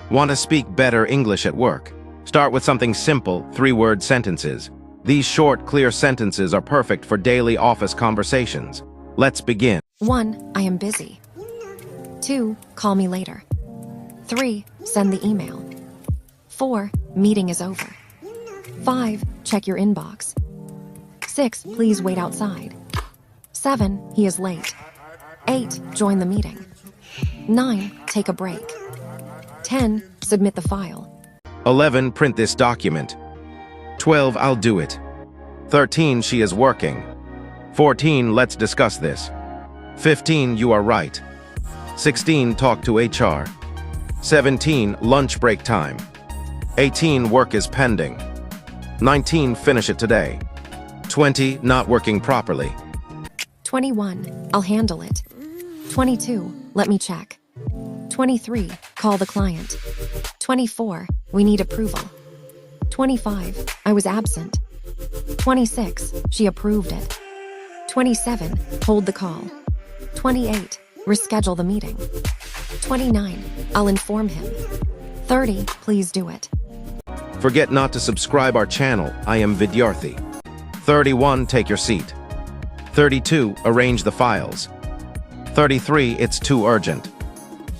Want to speak better English at work? Start with something simple, 3-word sentences. These short, clear sentences are perfect for daily office conversations. Let's begin. 1. I am busy. 2. Call me later. 3. Send the email. 4. Meeting is over. 5. Check your inbox. 6. Please wait outside. 7. He is late. 8. Join the meeting. 9. Take a break. 10. Submit the file. 11. Print this document. 12. I'll do it. 13. She is working. 14. Let's discuss this. 15. You are right. 16. Talk to HR. 17. Lunch break time. 18. Work is pending. 19. Finish it today. 20. Not working properly. 21. I'll handle it. 22. Let me check. 23. Call the client. 24. We need approval. 25. I was absent. 26. She approved it. 27. Hold the call. 28. Reschedule the meeting. 29. I'll inform him. 30. Please do it. Forget not to subscribe our channel, iamvidyarthi. 31. Take your seat. 32. Arrange the files. 33. It's too urgent.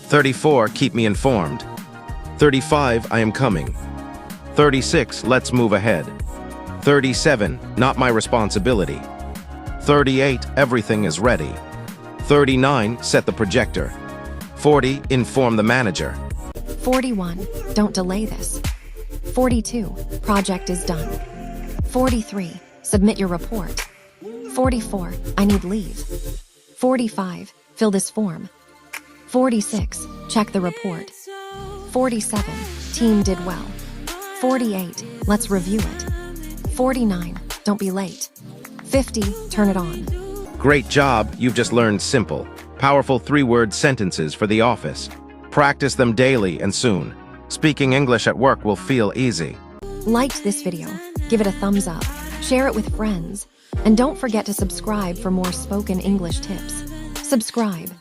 34. Keep me informed. 35. I am coming. 36. Let's move ahead. 37. Not my responsibility. 38. Everything is ready. 39. Set the projector. 40. Inform the manager. 41. Don't delay this. 42. Project is done. 43. Submit your report. 44. I need leave. 45. Fill this form. 46. Check the report. 47. Team did well. 48. Let's review it. 49. Don't be late. 50. Turn it on. Great job, you've just learned simple, powerful 3-word sentences for the office. Practice them daily and soon. Speaking English at work will feel easy. Liked this video? Give it a thumbs up. Share it with friends. And don't forget to subscribe for more spoken English tips. Subscribe.